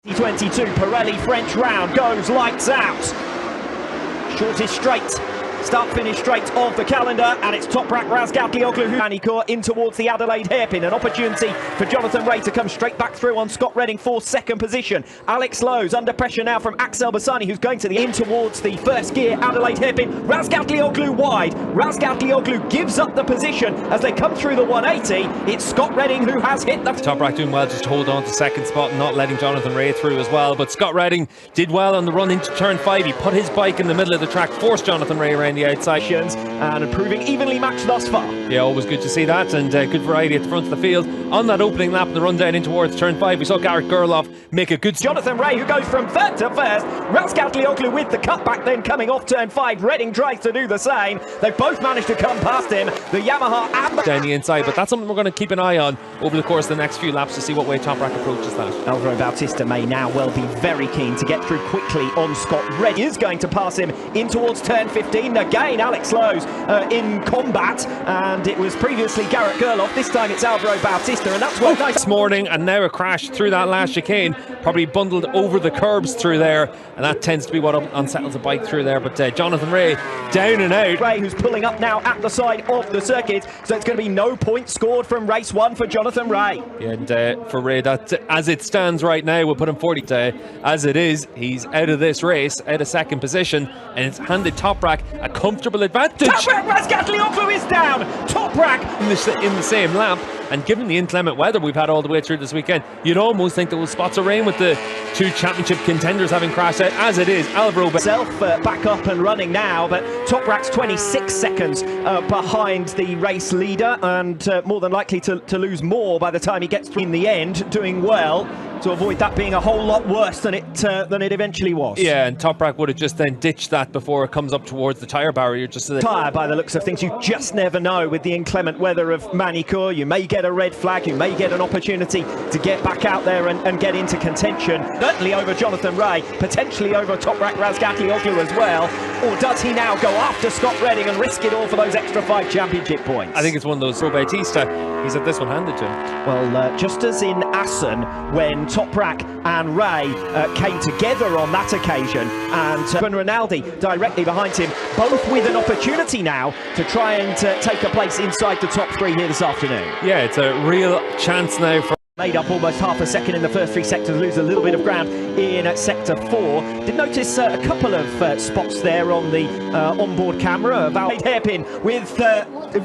2022 Pirelli French round goes lights out. Shortest straight, start-finish straight of the calendar, and it's Toprak Razgatlioglu Manicure in towards the Adelaide hairpin. An opportunity for Jonathan Rea to come straight back through on Scott Redding for second position. Alex Lowe's under pressure now from Axel Bassani, who's going to the in towards the first gear Adelaide hairpin. Razgatlioglu wide. Razgatlioglu gives up the position as they come through the 180. It's Scott Redding who has hit the... Toprak doing well just to hold on to second spot and not letting Jonathan Rea through as well. But Scott Redding did well on the run into turn 5. He put his bike in the middle of the track, forced Jonathan Rea around the outside. And proving evenly matched thus far. Yeah, always good to see that, and good variety at the front of the field. On that opening lap, the run down in towards turn 5, we saw Garrett Gerloff make a good... Jonathan Rea, who goes from third to first. Razgatlioglu with the cutback, then coming off turn 5. Redding tries to do the same. They've both managed to come past him. The Yamaha and... down the inside, but that's something we're going to keep an eye on over the course of the next few laps to see what way Toprak approaches that. Alvaro Bautista may now well be very keen to get through quickly on Scott Redding. Is going to pass him in towards turn 15. Again, Alex Lowe's in combat, and it was previously Garrett Gerloff. This time it's Alvaro Bautista, and that's what nice this morning, and now a crash through that last chicane, probably bundled over the curbs through there, and that tends to be what unsettles a bike through there. But Jonathan Rea down and out. Rea, who's pulling up now at the side of the circuit, so it's going to be no points scored from race 1 for Jonathan Rea. Yeah, and for Rea, that as it stands right now, we'll put him 40. As it is, he's out of this race, out of second position, and it's handed Toprak a comfortable advantage. Toprak Razgatlioglu is down. Toprak in the same lap, and given the inclement weather we've had all the way through this weekend, you'd almost think there was spots of rain with the two championship contenders having crashed out. As it is, Alvaro back up and running now, but Toprak's 26 seconds behind the race leader, and more than likely to lose more by the time he gets through in the end. Doing well to avoid that being a whole lot worse than it eventually was. Yeah, and Toprak would have just then ditched that before it comes up towards the tyre barrier. Just so tyre, by the looks of things, you just never know with the inclement weather of Manicure. You may get a red flag, you may get an opportunity to get back out there and get into contention. Certainly over Jonathan Rea, potentially over Toprak Razgatlioglu as well. Or does he now go after Scott Redding and risk it all for those extra 5 championship points? I think it's one of those. Bautista, he's had this one handed to him. Well, just as in Assen, when Toprak and Rea came together on that occasion, and Rinaldi directly behind him, both with an opportunity now to try and take a place inside the top 3 here this afternoon. Yeah, it's a real chance now for... Made up almost half a second in the first 3 sectors, lose a little bit of ground in sector 4. Did notice a couple of spots there on the onboard camera of Adelaide hairpin with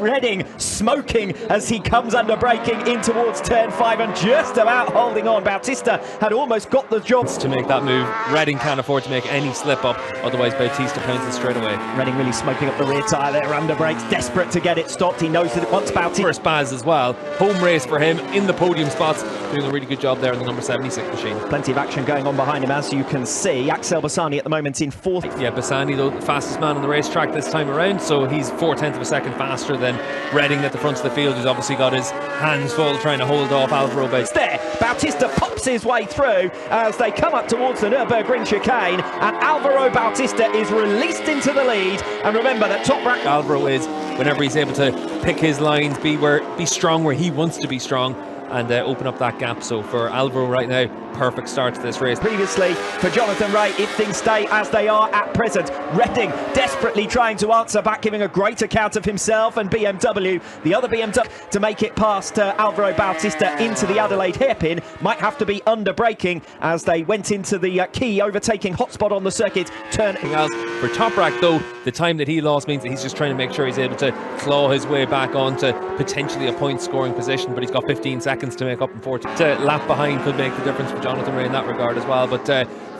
Redding smoking as he comes under braking in towards turn 5 and just about holding on. Bautista had almost got the job to make that move. Redding can't afford to make any slip up, otherwise Bautista pounces straight away. Redding really smoking up the rear tyre there under brakes, desperate to get it stopped. He knows that it wants Bautista. First Baz as well, home race for him in the podium spots, doing a really good job there in the number 76 machine. Plenty of action going on behind him, as you can see. Axel Bassani at the moment in 4th. Yeah, Bassani though, the fastest man on the racetrack this time around, so he's 0.4 of a second faster than Redding at the front of the field, who's obviously got his hands full trying to hold off Alvaro Bautista. There, Bautista pops his way through as they come up towards the Nürburgring chicane, and Alvaro Bautista is released into the lead. And remember that Toprak... Alvaro is, whenever he's able to pick his lines, be strong where he wants to be strong, and open up that gap. So for Alvaro right now, perfect start to this race. Previously for Jonathan Rea, if things stay as they are at present, Redding desperately trying to answer back, giving a great account of himself and BMW. The other BMW to make it past Alvaro Bautista into the Adelaide hairpin might have to be under braking as they went into the key overtaking hotspot on the circuit. Turn else for Toprak though, the time that he lost means that he's just trying to make sure he's able to claw his way back onto potentially a point scoring position, but he's got 15 seconds to make up in 40. Lap behind could make the difference for Jonathan Rea in that regard as well, but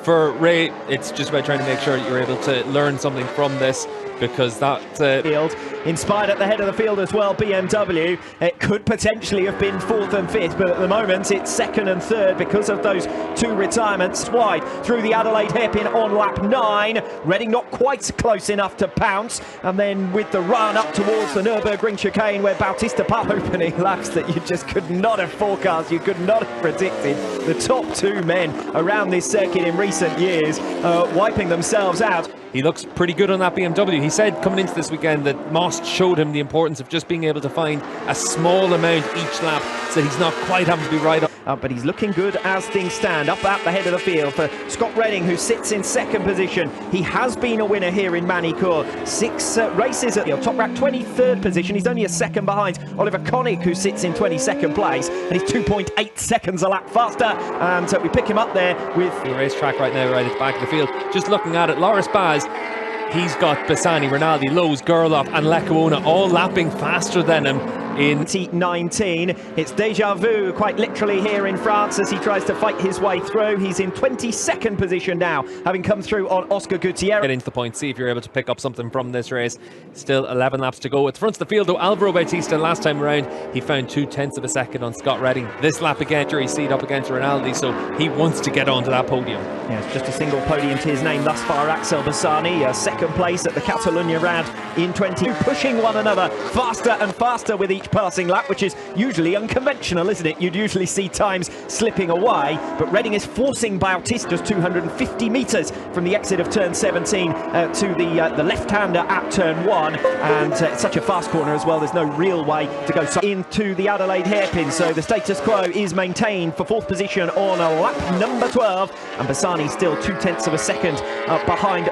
for Rea it's just about trying to make sure that you're able to learn something from this, because that field inspired at the head of the field as well. BMW, it could potentially have been 4th and 5th, but at the moment it's 2nd and 3rd because of those 2 retirements. Wide through the Adelaide hairpin on lap 9. Redding not quite close enough to pounce, and then with the run up towards the Nürburgring chicane where Bautista opening laps that you just could not have forecast, you could not have predicted. The top 2 men around this circuit in recent years wiping themselves out. He looks pretty good on that BMW. He said coming into this weekend that Moss showed him the importance of just being able to find a small amount each lap, so that he's not quite having to be right up. but he's looking good as things stand. Up at the head of the field for Scott Redding, who sits in second position. He has been a winner here in Manicourt. 6 races at the Toprak, 23rd position. He's only a second behind Oliver Koenig, who sits in 22nd place, and he's 2.8 seconds a lap faster. And we pick him up there with the racetrack right now, right at the back of the field. Just looking at it, Loris Baz, he's got Bassani, Rinaldi, Lowe's, Gerloff and Lecuona all lapping faster than him in T19. It's deja vu quite literally here in France as he tries to fight his way through. He's in 22nd position now, having come through on Oscar Gutierrez. Get into the point, see if you're able to pick up something from this race. Still 11 laps to go. At the front of the field though, Alvaro Bautista last time around, he found 2/10 of a second on Scott Redding. This lap again, he's seat up against Rinaldi, so he wants to get onto that podium. Yeah, it's just a single podium to his name thus far. Axel Bassani, second place at the Catalunya round in 22, pushing one another faster and faster with each passing lap, which is usually unconventional, isn't it? You'd usually see times slipping away, but Redding is forcing Bautista's 250 metres from the exit of turn 17 to the left-hander at turn 1, and it's such a fast corner as well, there's no real way to go into the Adelaide hairpin, so the status quo is maintained for 4th position on lap number 12, and Bassani still 2/10 of a second behind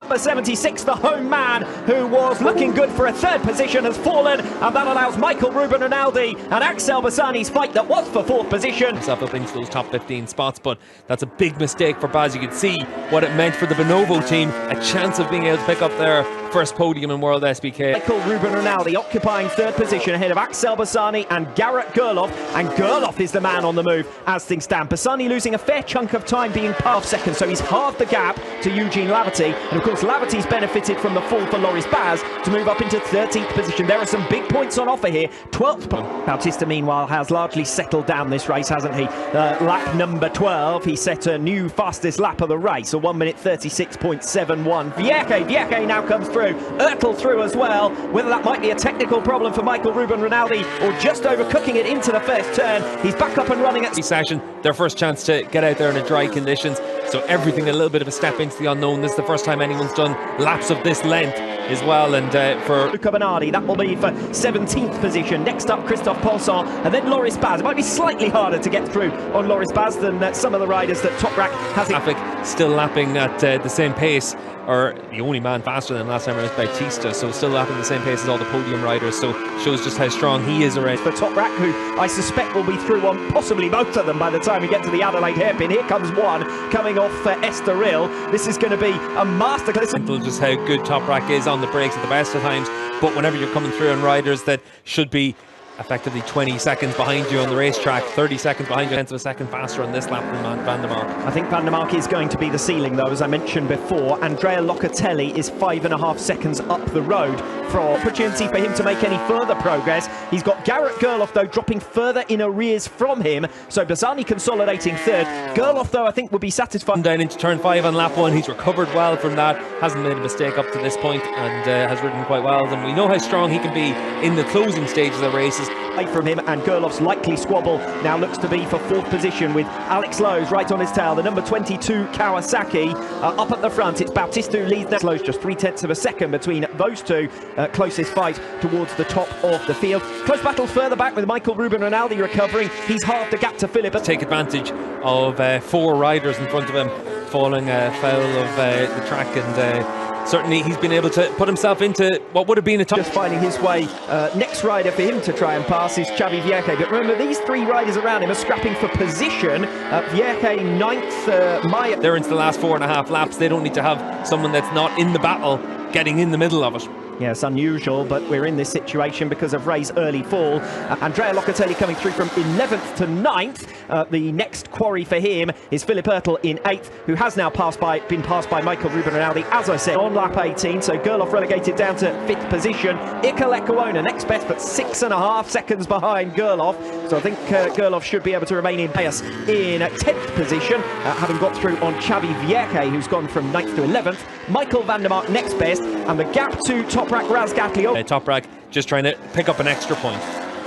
Number 76, the home man, who was looking good for a 3rd position, has fallen, and that allows Michael Ruben Rinaldi and Axel Bassani's fight that was for 4th position. Himself up into those top 15 spots, but that's a big mistake for Baz. You could see what it meant for the Bonovo team, a chance of being able to pick up their first podium in World SBK. Michael Ruben Rinaldi occupying 3rd position ahead of Axel Bassani and Garrett Gerloff, and Gerloff is the man on the move as things stand. Bassani losing a fair chunk of time, being half second, so he's halved the gap to Eugene Laverty, and of course Laverty's benefited from the fall for Loris Baz to move up into 13th position. There are some big points on offer here. 12th. Bautista meanwhile has largely settled down this race, hasn't he? Lap number 12, he set a new fastest lap of the race, a 1 minute 36.71. Vieke now comes through, Ertl through as well. Whether that might be a technical problem for Michael Ruben Rinaldi or just overcooking it into the first turn, he's back up and running at session. Their first chance to get out there in dry conditions, so everything a little bit of a step into the unknown. This is the first time anyone's done laps of this length as well, and for Luca Bernardi, that will be for 17th position. Next up, Christophe Paulson, and then Loris Baz. It might be slightly harder to get through on Loris Baz than some of the riders that Toprak has. Traffic still lapping at the same pace, or the only man faster than last time was Bautista, so still lapping the same pace as all the podium riders, so shows just how strong he is around. For Toprak, who I suspect will be through on possibly both of them by the time we get to the Adelaide hairpin. Here comes one coming off Estoril. This is going to be a masterclass. Just how good Toprak is on the brakes at the best of times, but whenever you're coming through on riders that should be effectively 20 seconds behind you on the racetrack, 30 seconds behind you, 10th of a second faster on this lap than Van der Mark. I think Van der Mark is going to be the ceiling though, as I mentioned before. Andrea Locatelli is 5.5 seconds up the road for opportunity for him to make any further progress. He's got Garrett Gerloff though dropping further in arrears from him, so Bassani consolidating 3rd. Gerloff though I think will be satisfied. Down into turn 5 on lap 1, he's recovered well from that, hasn't made a mistake up to this point, and has ridden quite well. And we know how strong he can be in the closing stages of races. From him, and Gerloff's likely squabble now looks to be for 4th position with Alex Lowe's right on his tail. The number 22 Kawasaki up at the front. It's Bautista who leads. Lowe's just 0.3 of a second between those two. Closest fight towards the top of the field. Close battle further back with Michael Ruben Rinaldi recovering. He's halved the gap to Philip. Take advantage of 4 riders in front of him falling foul of the track, and certainly he's been able to put himself into what would have been a tough. Just finding his way. Next rider for him to try and pass is Xavi Vieke. But remember, these 3 riders around him are scrapping for position. Vieke 9th, Maya. They're into the last 4.5 laps. They don't need to have someone that's not in the battle getting in the middle of it. Yes, unusual, but we're in this situation because of Ray's early fall. Andrea Locatelli coming through from 11th to 9th. The next quarry for him is Philip Ertl in 8th, who has now been passed by Michael Ruben Rinaldi, as I said, on lap 18. So Gerloff relegated down to 5th position. Iker Lecuona next best, but 6.5 seconds behind Gerloff. So I think Gerloff should be able to remain in pace in 10th position, having got through on Xavi Vieke, who's gone from 9th to 11th. Michael van der Mark next best, and the gap to Toprak Razgatli. Toprak just trying to pick up an extra point.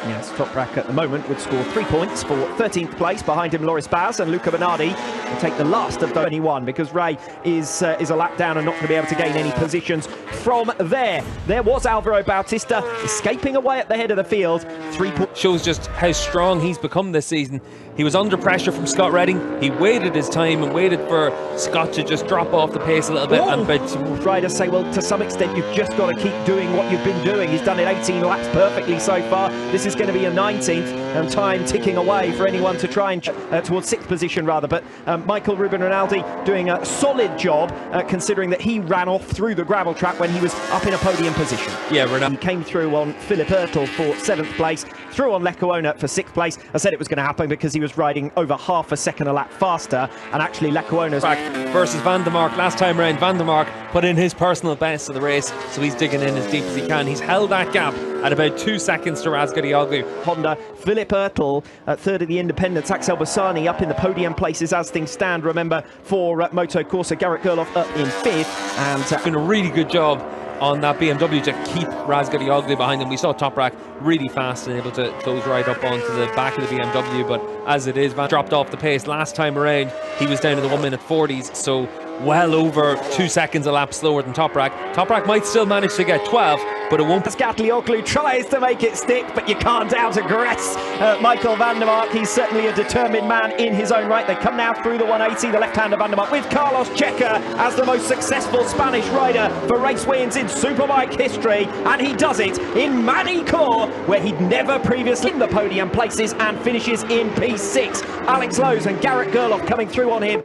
Yes, Toprak at the moment would score 3 points for 13th place. Behind him, Loris Baz, and Luca Bernardi will take the last of the 21 because Ray is a lap down and not going to be able to gain any positions from there. There was Alvaro Bautista escaping away at the head of the field. 3 points. Shows just how strong he's become this season. He was under pressure from Scott Redding. He waited his time and waited for Scott to just drop off the pace a little bit. And riders say, well, to some extent, you've just got to keep doing what you've been doing. He's done it 18 laps perfectly so far. This is going to be a 19th, and time ticking away for anyone to try and towards 6th position rather. But Michael Ruben Rinaldi doing a solid job, considering that he ran off through the gravel trap when he was up in a podium position. Yeah, Rinaldi. He came through on Philip Ertl for 7th place, through on Lecuona for 6th place. I said it was going to happen because he was riding over half a second a lap faster, and actually Lecuona's versus Van der Mark last time round. Van der Mark put in his personal best of the race, so he's digging in as deep as he can. He's held that gap at about 2 seconds to Razgatlioglu. Honda, Philip Ertl at 3rd of the independents, Axel Bassani up in the podium places as things stand. Remember, for Moto Corsa, Garrett Gerloff up in 5th, and been a really good job on that BMW to keep Razgatlioglu behind him. We saw Toprak really fast and able to close right up onto the back of the BMW, but as it is, Van dropped off the pace last time around. He was down to the 1 minute 40s, so well over 2 seconds a lap slower than Toprak. Toprak might still manage to get 12, but it won't. Razgatlioglu tries to make it stick, but you can't outaggress Michael van der Mark. He's certainly a determined man in his own right. They come now through the 180, the left-hander van der Mark, with Carlos Checa as the most successful Spanish rider for race wins in Superbike history, and he does it in Manicourt, where he'd never previously in the podium places, and finishes in P6. Alex Lowe's and Garrett Gerloff coming through on him.